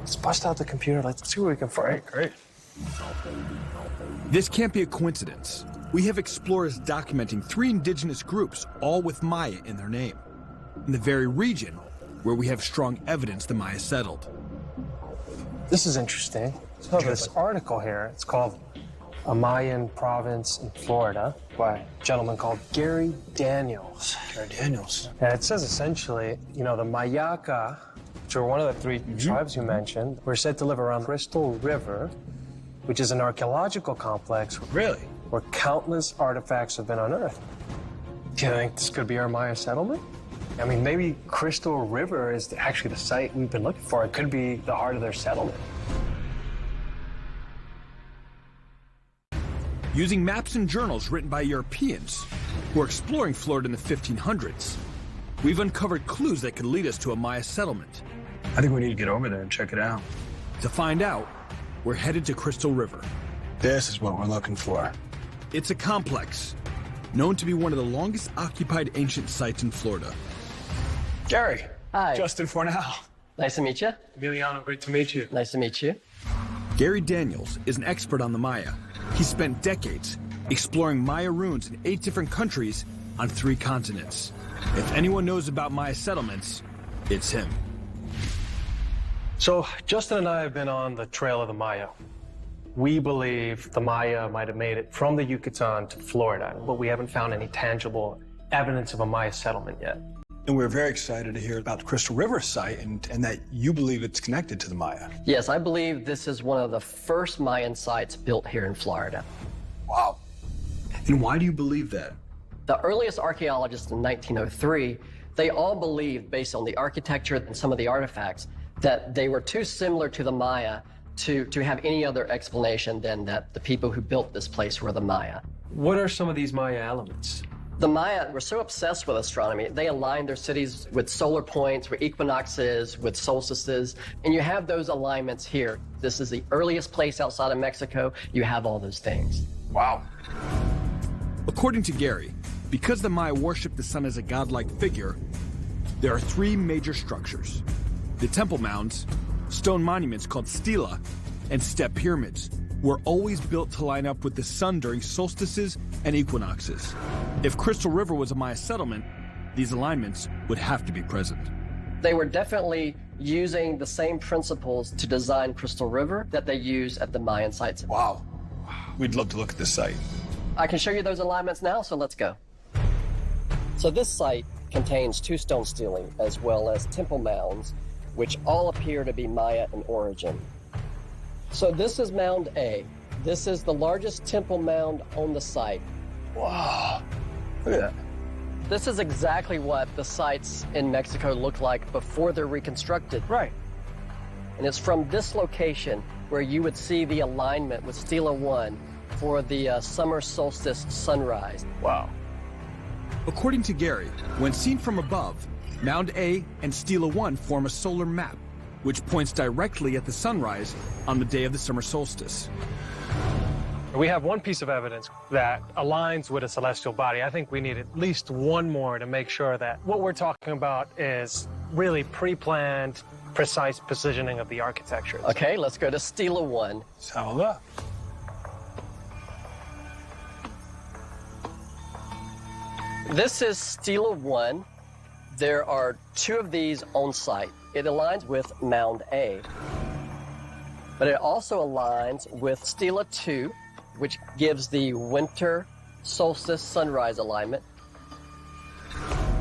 Let's bust out the computer. Let's see what we can find. Great. This can't be a coincidence. We have explorers documenting 3 indigenous groups, all with Maya in their name, in the very region where we have strong evidence the Maya settled. This is interesting. So this article here, it's called A Mayan Province in Florida by a gentleman called Gary Daniels. Gary Daniels. And it says essentially, you know, the Mayaka, which are one of the 3 tribes you mentioned, were said to live around Crystal River, which is an archaeological complex. Really? Where countless artifacts have been unearthed. Do you think this could be our Maya settlement? I mean, maybe Crystal River is actually the site we've been looking for. It could be the heart of their settlement. Using maps and journals written by Europeans who were exploring Florida in the 1500s, we've uncovered clues that could lead us to a Maya settlement. I think we need to get over there and check it out. To find out, we're headed to Crystal River. This is what we're looking for. It's a complex known to be one of the longest occupied ancient sites in Florida. Gary. Hi. Justin Fornell. Nice to meet you. Emiliano, great to meet you. Nice to meet you. Gary Daniels is an expert on the Maya. He spent decades exploring Maya ruins in 8 different countries on 3 continents. If anyone knows about Maya settlements, it's him. So Justin and I have been on the trail of the Maya. We believe the Maya might have made it from the Yucatan to Florida, but we haven't found any tangible evidence of a Maya settlement yet. And we're very excited to hear about the Crystal River site and that you believe it's connected to the Maya. Yes, I believe this is one of the first Mayan sites built here in Florida. Wow. And why do you believe that? The earliest archaeologists in 1903, they all believed, based on the architecture and some of the artifacts, that they were too similar to the Maya to have any other explanation than that the people who built this place were the Maya. What are some of these Maya elements? The Maya were so obsessed with astronomy, they aligned their cities with solar points, with equinoxes, with solstices, and you have those alignments here. This is the earliest place outside of Mexico. You have all those things. Wow. According to Gary, because the Maya worshiped the sun as a godlike figure, there are 3 major structures: the temple mounds, stone monuments called stela, and step pyramids were always built to line up with the sun during solstices and equinoxes. If Crystal River was a Maya settlement, these alignments would have to be present. They were definitely using the same principles to design Crystal River that they use at the Mayan sites. Wow. We'd love to look at this site. I can show you those alignments now, so let's go. So this site contains 2 stone stelae as well as temple mounds, which all appear to be Maya in origin. So this is Mound A. This is the largest temple mound on the site. Wow. Look at that. This is exactly what the sites in Mexico look like before they're reconstructed. Right. And it's from this location where you would see the alignment with Stela 1 for the summer solstice sunrise. Wow. According to Gary, when seen from above, Mound A and Stela 1 form a solar map, which points directly at the sunrise on the day of the summer solstice. We have one piece of evidence that aligns with a celestial body. I think we need at least one more to make sure that what we're talking about is really pre-planned, precise positioning of the architecture. Okay, let's go to Stela 1. Let's have a look. This is Stela 1. There are 2 of these on site. It aligns with Mound A, but it also aligns with Stela 2, which gives the winter solstice sunrise alignment.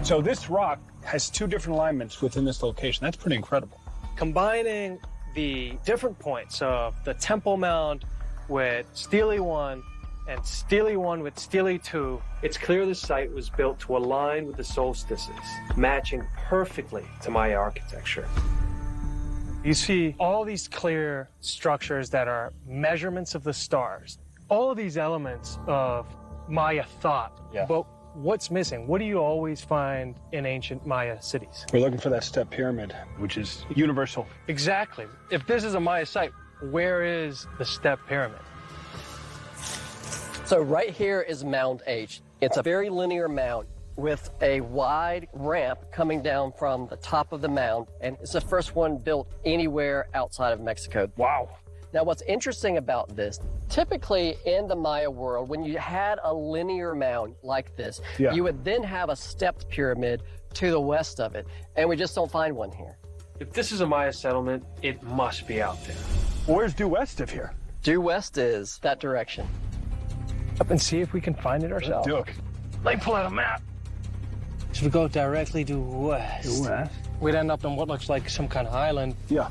So this rock has 2 different alignments within this location. That's pretty incredible. Combining the different points of the temple mound with Stele 1 and Stele 1 with Stele 2, it's clear the site was built to align with the solstices, matching perfectly to Maya architecture. You see all these clear structures that are measurements of the stars, all of these elements of Maya thought. Yeah. But what's missing? What do you always find in ancient Maya cities? We're looking for that step pyramid, which is universal. Exactly. If this is a Maya site, where is the step pyramid? So right here is Mound H. It's a very linear mound. with a wide ramp coming down from the top of the mound, and it's the first one built anywhere outside of Mexico. Wow. Now, what's interesting about this, typically in the Maya world, when you had a linear mound like this, you would then have a stepped pyramid to the west of it, and we just don't find one here. If this is a Maya settlement, it must be out there. Where's due west of here? Due west is that direction. Up and see if we can find it ourselves. Duke. Let me pull out a map. Should we go directly due west? Due west? We'd end up on what looks like some kind of island. Yeah.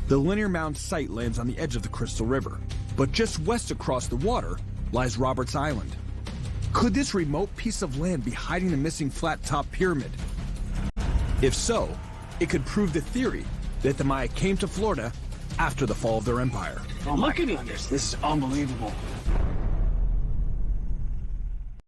The linear mound site lands on the edge of the Crystal River, but just west across the water lies Roberts Island. Could this remote piece of land be hiding the missing flat-top pyramid? If so, it could prove the theory that the Maya came to Florida after the fall of their empire. Oh, look at this. This is unbelievable.